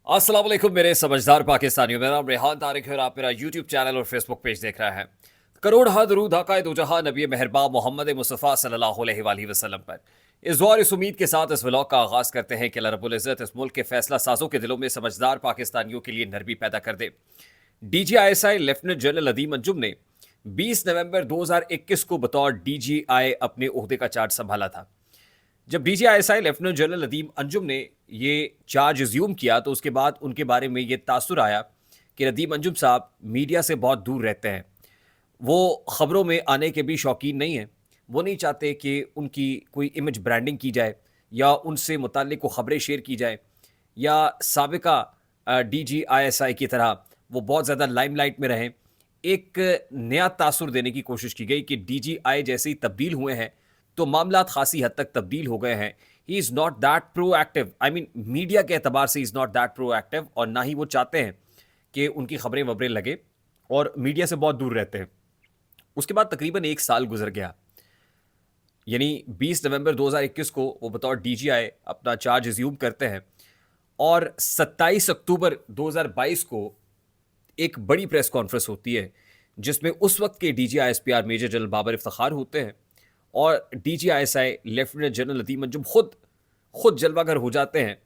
अस्सलाम वालेकुम मेरे समझदार पाकिस्तानियों। मेरा नाम रेहान तारिक है और आप मेरा यूट्यूब चैनल और फेसबुक पेज देख रहे हैं। करोड़ हा दरूद हक़ाए दो जहां नबी मेहरबान मोहम्मद मुस्तफ़ा सल्लल्लाहु अलैहि वसल्लम पर। इस दुआ और इस उम्मीद के साथ इस व्लॉग का आगाज़ करते हैं कि अल्लाह रब्बुल इज़्ज़त इस मुल्क के फैसला साजों के दिलों में समझदार पाकिस्तानियों के लिए नरमी पैदा कर दे। DGISI लेफ्टिनेंट जनरल अदीम अंजुम ने 20 नवंबर 2021 को बतौर DGI अपने ओहदे का चार्ज संभाला था। जब DGISI लेफ्टिनेंट जनरल अदीम अंजुम ने ये चार्ज अज्यूम किया तो उसके बाद उनके बारे में ये तासुर आया कि अदीम अंजुम साहब मीडिया से बहुत दूर रहते हैं। वो ख़बरों में आने के भी शौकीन नहीं हैं। वो नहीं चाहते कि उनकी कोई इमेज ब्रांडिंग की जाए या उनसे मुताल्लिक़ को ख़बरें शेयर की जाए या साबिका DGISI की तरह वो बहुत ज़्यादा लाइमलाइट में रहें। एक नया तासुर देने की कोशिश की गई कि DGI जैसे ही तब्दील हुए हैं तो मामलात खासी हद तक तब्दील हो गए हैं। He is not that proactive, I mean media के एतबार से इज़ नॉट दैट प्रोएक्टिव और ना ही वो चाहते हैं कि उनकी खबरें वबरें लगे और मीडिया से बहुत दूर रहते हैं। उसके बाद तकरीबन 1 साल गुजर गया, यानी 20 नवंबर 2021 को वो बतौर DGI अपना चार्ज अज्यूम करते हैं और 27 अक्टूबर 2022 को एक बड़ी प्रेस कॉन्फ्रेंस होती है जिसमें उस वक्त के DGI-SPR major general Babar Iftikhar होते हैं और DGISI लेफ्टिनेंट जनरल अदीम अंजुम खुद जलवागर हो जाते हैं।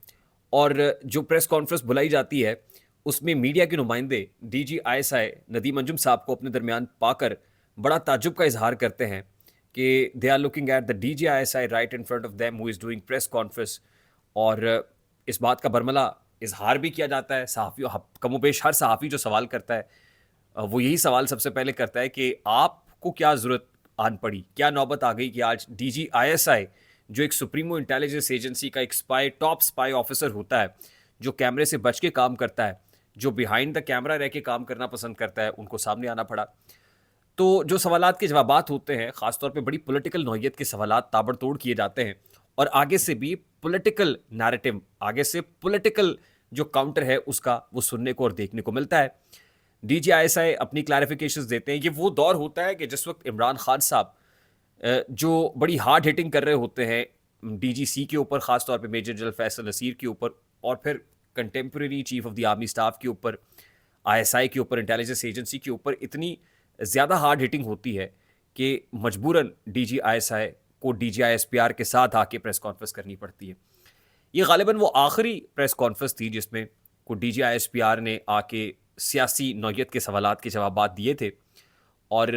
और जो प्रेस कॉन्फ्रेंस बुलाई जाती है उसमें मीडिया के नुमाइंदे DGISI नदीम अंजुम साहब को अपने दरमियान पाकर बड़ा ताज्जुब का इजहार करते हैं कि they are looking at the DGISI right in front of them who is doing press conference. और इस बात का बरमला इजहार भी किया जाता है। सहाफ़ियों कमोबेश हर सहाफ़ी जो सवाल करता है वो यही सवाल सबसे पहले करता है कि आपको क्या ज़रूरत आन पड़ी, क्या नौबत आ गई कि आज DGISI जो एक सुप्रीमो इंटेलिजेंस एजेंसी का एक टॉप स्पाई ऑफिसर होता है, जो कैमरे से बच के काम करता है, जो बिहाइंड द कैमरा रह के काम करना पसंद करता है, उनको सामने आना पड़ा। तो जो सवालात के जवाबात होते हैं, ख़ासतौर पे बड़ी पॉलिटिकल नौइयत के सवालात ताबड़तोड़ किए जाते हैं और आगे से भी पॉलिटिकल नैरेटिव, आगे से पॉलिटिकल जो काउंटर है उसका वो सुनने को और देखने को मिलता है। DGISI अपनी क्लैरिफिकेशंस देते हैं। ये वो दौर होता है कि जिस वक्त इमरान खान साहब जो बड़ी हार्ड हिटिंग कर रहे होते हैं DGC के ऊपर, ख़ासतौर पे मेजर जनरल फैसल नसीर के ऊपर और फिर contemporary chief of the army staff के ऊपर, ISI के ऊपर, इंटेलिजेंस एजेंसी के ऊपर इतनी ज़्यादा हार्ड हिटिंग होती है कि मजबूरन DGISI को DGI-SPR के साथ आके प्रेस कॉन्फ्रेंस करनी पड़ती है। ये गालिबन वो आखिरी प्रेस कॉन्फ्रेंस थी जिसमें को DGI-SPR ने आके सियासी नौइयत के सवालात के जवाबात दिए थे और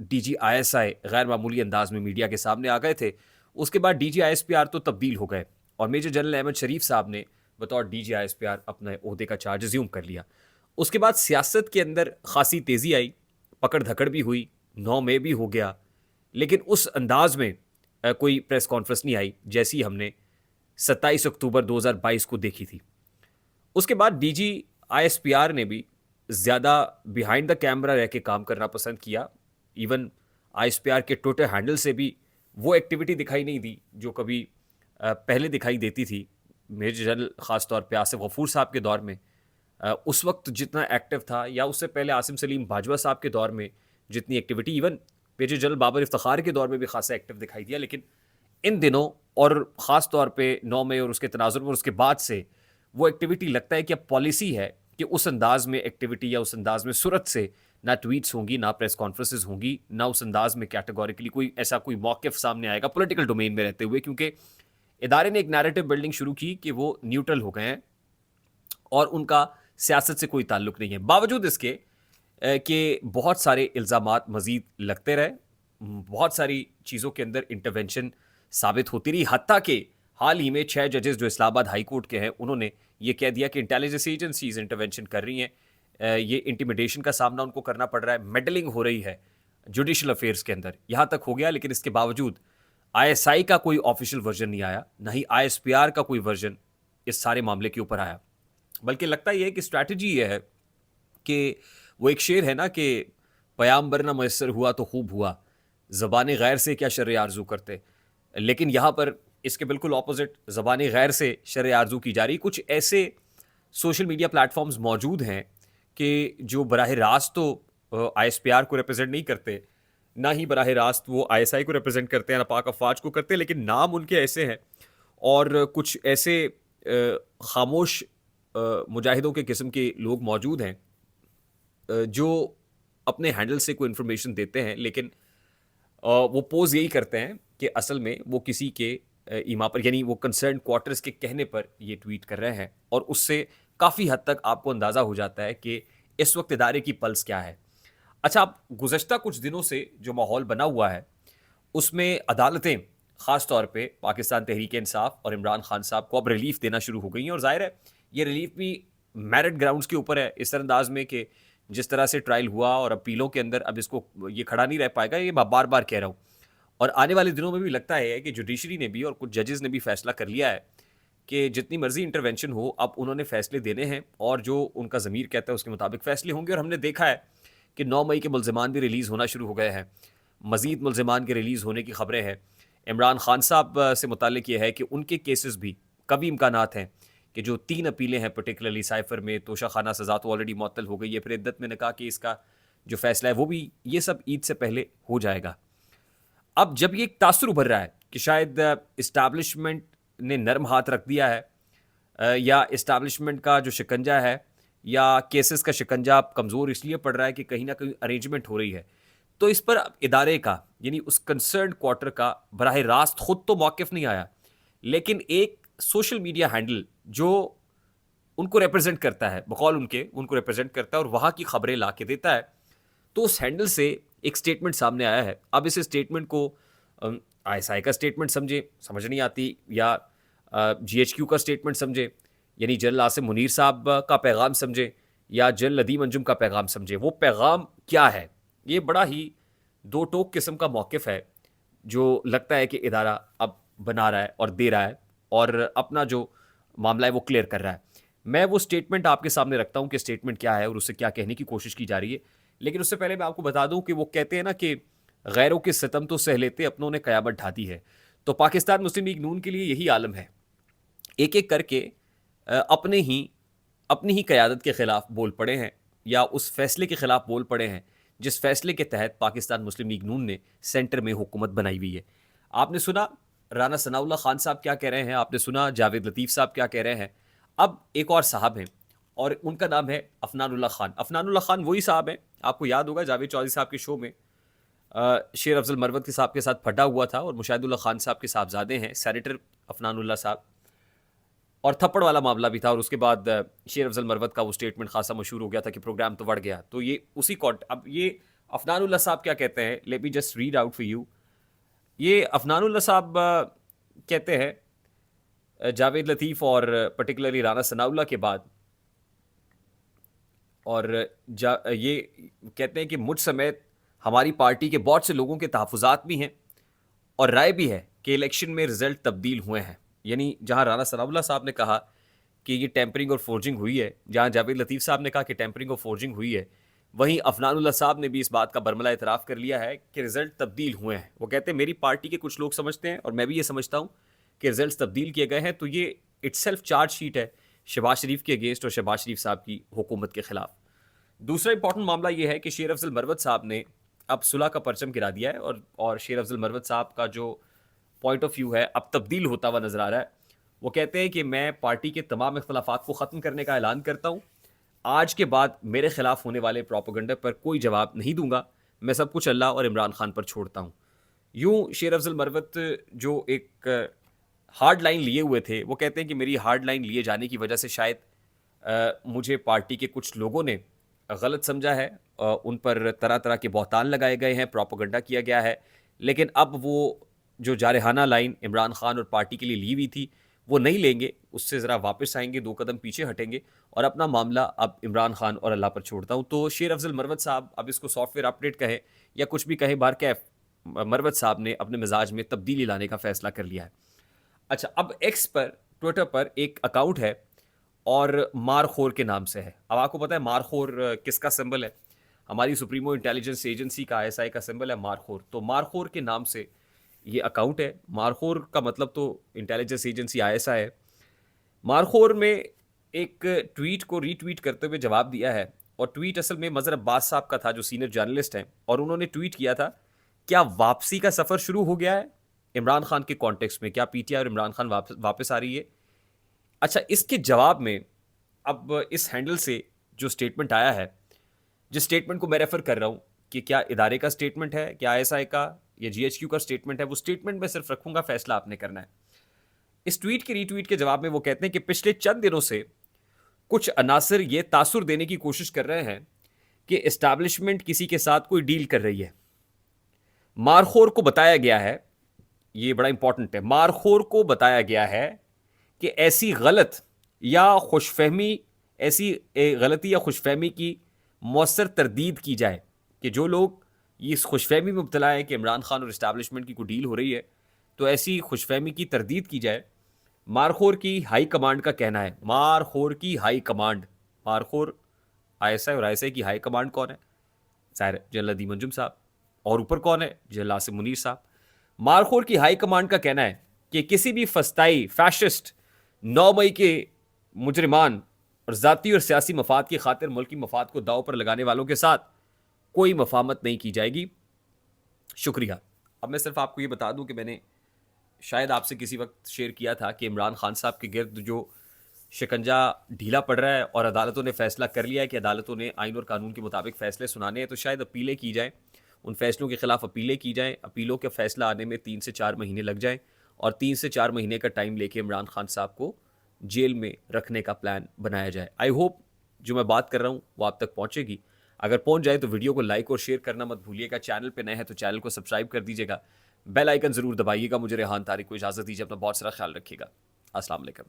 DGISI गैर मामूली अंदाज में मीडिया के सामने आ गए थे। उसके बाद DGI-SPR तो तब्दील हो गए और मेजर जनरल अहमद शरीफ साहब ने बतौर DGI-SPR अपने ओहदे का चार्ज अज्यूम कर लिया। उसके बाद सियासत के अंदर खासी तेज़ी आई, पकड़ धकड़ भी हुई, 9 मई भी हो गया, लेकिन उस अंदाज में कोई प्रेस कॉन्फ्रेंस नहीं आई जैसी हमने 27 अक्टूबर 2022 को देखी थी। उसके बाद DGI-SPR ने भी ज़्यादा बिहाइंड द कैमरा रह के काम करना पसंद किया। इवन ISPR के ट्विटर हैंडल से भी वो एक्टिविटी दिखाई नहीं दी जो कभी पहले दिखाई देती थी। मेजर जनरल ख़ास तौर पे आसिफ गफूर साहब के दौर में उस वक्त जितना एक्टिव था या उससे पहले आसिम सलीम बाजवा साहब के दौर में जितनी activity, even major general Babar Iftikhar के दौर में भी खासा एक्टिव दिखाई दिया। लेकिन इन दिनों और ख़ास तौर पे 9 मई और उसके तनाजुर में उसके बाद से वो एक्टिविटी लगता है कि अब पॉलिसी है कि उस अंदाज में एक्टिविटी या उस अंदाज में सूरत से ना ट्वीट्स होंगी, ना प्रेस कॉन्फ्रेंसेस होंगी, ना उस अंदाज में कैटेगोरिकली कोई ऐसा कोई मौक़िफ़ सामने आएगा पॉलिटिकल डोमेन में रहते हुए, क्योंकि इदारे ने एक नैरेटिव बिल्डिंग शुरू की कि वो न्यूट्रल हो गए हैं और उनका सियासत से कोई ताल्लुक नहीं है। बावजूद इसके कि बहुत सारे इल्ज़ामात मज़ीद लगते रहे, बहुत सारी चीज़ों के अंदर इंटरवेंशन साबित होती रही, हत्ता कि हाल ही में 6 जजेस जो इस्लामाबाद हाई कोर्ट के हैं उन्होंने ये कह दिया कि इंटेलिजेंस एजेंसीज इंटरवेंशन कर रही हैं। ये इंटिमिडेशन का सामना उनको करना पड़ रहा है, मेडलिंग हो रही है जुडिशल अफेयर्स के अंदर, यहाँ तक हो गया। लेकिन इसके बावजूद ISI का कोई ऑफिशियल वर्जन नहीं आया, ना ही ISPR का कोई वर्जन इस सारे मामले के ऊपर आया। बल्कि लगता यह है कि स्ट्रैटेजी ये है कि वो एक शेर है ना कि पयाम्बर ना मयसर हुआ तो खूब हुआ, ज़बान गैर से क्या शर्र आरज़ू करते। लेकिन यहाँ पर इसके बिल्कुल ऑपोजिट ज़बान गैर से शर्र आरज़ू की जा रही। कुछ ऐसे सोशल मीडिया प्लेटफॉर्म्स मौजूद हैं कि जो बराह रास्त तो ISPR को रिप्रेजेंट नहीं करते, ना ही बराह रास्त वो ISI को रिप्रेजेंट करते हैं, ना पाक अफवाज को करते, लेकिन नाम उनके ऐसे हैं और कुछ ऐसे खामोश मुजाहिदों के किस्म के लोग मौजूद हैं जो अपने हैंडल से कोई इन्फॉर्मेशन देते हैं, लेकिन वो पोज़ यही करते हैं कि असल में वो किसी के ईमा पर, यानी वो कंसर्न क्वार्टर्स के कहने पर ये ट्वीट कर रहे हैं, और उससे काफ़ी हद तक आपको अंदाज़ा हो जाता है कि इस वक्त इदारे की पल्स क्या है। अच्छा, अब गुज़श्ता कुछ दिनों से जो माहौल बना हुआ है, उसमें अदालतें ख़ास तौर पे पाकिस्तान तहरीक-ए-इंसाफ और इमरान खान साहब को अब रिलीफ़ देना शुरू हो गई हैं, और ज़ाहिर है ये रिलीफ़ भी मेरिट ग्राउंड्स के ऊपर है, इस अंदाज़ में कि जिस तरह से ट्रायल हुआ और अपीलों के अंदर अब इसको ये खड़ा नहीं रह पाएगा, ये मैं बार-बार कह रहा हूँ। और आने वाले दिनों में भी लगता है कि जुडिशरी ने भी और कुछ जजेस ने भी फैसला कर लिया है कि जितनी मर्जी इंटरवेंशन हो, अब उन्होंने फैसले देने हैं, और जो उनका ज़मीर कहता है उसके मुताबिक फैसले होंगे। और हमने देखा है कि 9 मई के मुल्ज़िमान भी रिलीज़ होना शुरू हो गए हैं, मज़ीद मुल्ज़िमान के रिलीज़ होने की खबरें हैं। इमरान खान साहब से मुताल्लिक ये है कि उनके केसेस भी कभी इम्कानात हैं कि जो 3 अपीलें हैं पर्टिकुलरली साइफ़र में, तोशा खाना सज़ा तो ऑलरेडी मुअत्तल हो गई है, फिर इद्दत में निकाह केस का जो फैसला है वो भी, ये सब ईद से पहले हो जाएगा। अब जब ये एक तासुर उभर रहा है कि शायद इस्टेब्लिशमेंट ने नरम हाथ रख दिया है, या इस्टेब्लिशमेंट का जो शिकंजा है या केसेस का शिकंजा अब कमज़ोर इसलिए पड़ रहा है कि कहीं ना कहीं अरेंजमेंट हो रही है, तो इस पर अब इदारे का, यानी उस कंसर्न क्वार्टर का बराह रास्त खुद तो मौक़िफ़ नहीं आया, लेकिन एक सोशल मीडिया हैंडल जो उनको रिप्रेजेंट करता है, बकौल उनको रिप्रेजेंट करता है और वहाँ की खबरें ला के देता है, तो उस हैंडल से एक स्टेटमेंट सामने आया है। अब इस स्टेटमेंट को आईएसआई का स्टेटमेंट समझ नहीं आती, या जीएचक्यू का स्टेटमेंट समझे, यानी जनरल आसिम मुनीर साहब का पैगाम समझे, या जनरल नदीम अंजुम का पैगाम समझे। वो पैगाम क्या है? ये बड़ा ही दो टोक किस्म का मौक़िफ़ है, जो लगता है कि इदारा अब बना रहा है और दे रहा है, और अपना जो मामला है वो क्लियर कर रहा है। मैं वो स्टेटमेंट आपके सामने रखता हूँ कि स्टेटमेंट क्या है और उससे क्या कहने की कोशिश की जा रही है। लेकिन उससे पहले मैं आपको बता दूं कि वो कहते हैं ना कि गैरों के सितम तो सह लेते, अपनों ने क़यामत ढा दी है। तो पाकिस्तान मुस्लिम लीग नून के लिए यही आलम है, एक एक करके अपनी ही क़यादत के ख़िलाफ़ बोल पड़े हैं, या उस फैसले के ख़िलाफ़ बोल पड़े हैं जिस फैसले के तहत पाकिस्तान मुस्लिम लीग नून ने सेंटर में हुकूमत बनाई हुई है। आपने सुना राना सनाउल्लाह खान साहब क्या कह रहे हैं, आपने सुना जावेद लतीफ़ साहब क्या कह रहे हैं। अब एक और साहब हैं, और उनका नाम है अफनानुल्लाह खान। अफनानुल्लाह खान वही साहब हैं, आपको याद होगा जावेद चौधरी साहब के शो में शेर अफजल मरवत के साहब के साथ फटा हुआ था, और मुशाहिदुल्लाह खान साहब के साहबजादे हैं सेनेटर अफनानुल्लाह साहब, और थप्पड़ वाला मामला भी था, और उसके बाद शेर अफजल मरवत का वो स्टेटमेंट खासा मशहूर हो गया था कि प्रोग्राम तो बढ़ गया। तो ये उसी अब ये अफनानुल्लाह साहब क्या कहते हैं, let me just read out for you. ये अफनानुल्लाह साहब कहते हैं जावेद लतीफ़ और पर्टिकुलरली राना सनाउल्लाह के बाद, और ये कहते हैं कि मुझ समेत हमारी पार्टी के बहुत से लोगों के तहफ़्फ़ुज़ात भी हैं और राय भी है कि इलेक्शन में रिज़ल्ट तब्दील हुए हैं। यानी जहां राना सनाउल्लाह साहब ने कहा कि ये टेम्परिंग और फोर्जिंग हुई है, जहां जावेद लतीफ़ साहब ने कहा कि टेम्परिंग और फोर्जिंग हुई है, वहीं अफनानुल्लाह साहब ने भी इस बात का बरमला इतराफ़ कर लिया है कि रिज़ल्ट तब्दील हुए हैं। वो कहते हैं मेरी पार्टी के कुछ लोग समझते हैं, और मैं भी ये समझता हूँ कि रिज़ल्ट तब्दील किए गए हैं, तो ये इट्सेल्फ चार्ज शीट है शहबाज शरीफ के अगेंस्ट और शहबाज शरीफ साहब की हुकूमत के ख़िलाफ़। दूसरा इंपॉर्टेंट मामला ये है कि शेर अफजल मरवत साहब ने अब सुलह का परचम गिरा दिया है, और शेर अफजल मरवत साहब का जो पॉइंट ऑफ व्यू है अब तब्दील होता हुआ नज़र आ रहा है। वो कहते हैं कि मैं पार्टी के तमाम इख्तलाफात को ख़त्म करने का ऐलान करता हूँ, आज के बाद मेरे खिलाफ होने वाले प्रोपेगेंडा पर कोई जवाब नहीं दूंगा, मैं सब कुछ अल्लाह और इमरान खान पर छोड़ता हूँ। यूँ शेर अफजल मरवत जो एक हार्ड लाइन लिए हुए थे, वो कहते हैं कि मेरी हार्ड लाइन लिए जाने की वजह से शायद मुझे पार्टी के कुछ लोगों ने गलत समझा है, उन पर तरह तरह के बहतान लगाए गए हैं, प्रोपेगेंडा किया गया है, लेकिन अब वो जो जारहाना लाइन इमरान खान और पार्टी के लिए ली हुई थी वो नहीं लेंगे, उससे ज़रा वापस आएंगे, 2 कदम पीछे हटेंगे, और अपना मामला अब इमरान खान और अल्लाह पर छोड़ता हूँ। तो शेर अफजल मरवत साहब, अब इसको सॉफ्टवेयर अपडेट कहें या कुछ भी कहें, बार कैफ मरवत साहब ने अपने मिजाज में तब्दीली लाने का फैसला कर लिया है। अच्छा, अब एक्स पर, ट्विटर पर एक अकाउंट है और मारखोर के नाम से है। अब आपको पता है मारखोर किसका सिंबल है? हमारी सुप्रीमो इंटेलिजेंस एजेंसी का, आईएसआई का सिंबल है मारखोर। तो मारखोर के नाम से ये अकाउंट है। मारखोर का मतलब तो इंटेलिजेंस एजेंसी आईएसआई है। मारखोर में एक ट्वीट को रीट्वीट करते हुए जवाब दिया है, और ट्वीट असल में मज़हर अब्बास साहब का था जो सीनियर जर्नलिस्ट हैं, और उन्होंने ट्वीट किया था, क्या वापसी का सफ़र शुरू हो गया है इमरान खान के कॉन्टेक्स्ट में? क्या पीटीआई और इमरान खान वापस आ रही है? अच्छा, इसके जवाब में अब इस हैंडल से जो स्टेटमेंट आया है, जिस स्टेटमेंट को मैं रेफर कर रहा हूं कि क्या इदारे का स्टेटमेंट है, क्या आईएसआई का या जीएचक्यू का स्टेटमेंट है, वो स्टेटमेंट मैं सिर्फ रखूंगा, फैसला आपने करना है। इस ट्वीट के रीट्वीट के जवाब में वो कहते हैं कि पिछले चंद दिनों से कुछ अनासर ये तासुर देने की कोशिश कर रहे हैं कि एस्टैब्लिशमेंट किसी के साथ कोई डील कर रही है। मारखोर को बताया गया है, ये बड़ा इंपॉर्टेंट है, मारखोर को बताया गया है कि ऐसी गलत या खुशफहमी, ऐसी गलती या खुशफहमी की मौसर तरदीद की जाए कि जो लोग इस खुशफहमी में मुब्तला है कि इमरान खान और इस्टेब्लिशमेंट की कोई डील हो रही है, तो ऐसी खुशफहमी की तरदीद की जाए। मारखोर की हाई कमांड का कहना है, मारखोर की हाई कमांड, मारखोर आईएसआई और आईएसआई की हाई कमांड कौन है? ज़ाहिर जनरल अदीम अंजुम साहब। और ऊपर कौन है? जनरल आसिम मुनीर साहब। मारखोर की हाई कमांड का कहना है कि किसी भी फस्ताई फैशिस्ट 9 मई के मुजरिमान और ज़ाती और सियासी मफाद की खातिर मुल्की मफाद को दाव पर लगाने वालों के साथ कोई मफामत नहीं की जाएगी। शुक्रिया। अब मैं सिर्फ आपको ये बता दूं कि मैंने शायद आपसे किसी वक्त शेयर किया था कि इमरान खान साहब के गिर्द जो शिकंजा ढीला पड़ रहा है और अदालतों ने फैसला कर लिया है कि अदालतों ने आइन और कानून के मुताबिक फैसले सुनाने हैं, तो शायद अपीलें की जाएं, उन फैसलों के खिलाफ अपीलें की जाएं। अपीलों के फैसला आने में 3 से 4 महीने लग जाएं और 3 से 4 महीने का टाइम लेके इमरान खान साहब को जेल में रखने का प्लान बनाया जाए। आई होप जो मैं बात कर रहा हूँ वो आप तक पहुँचेगी। अगर पहुँच जाए तो वीडियो को लाइक और शेयर करना मत भूलिएगा। चैनल पे नए हैं तो चैनल को सब्सक्राइब कर दीजिएगा, बेल आइकन जरूर दबाइएगा। मुझे रेहान तारिक को इजाज़त दीजिए, अपना बहुत सारा ख्याल रखिएगा। अस्सलाम वालेकुम।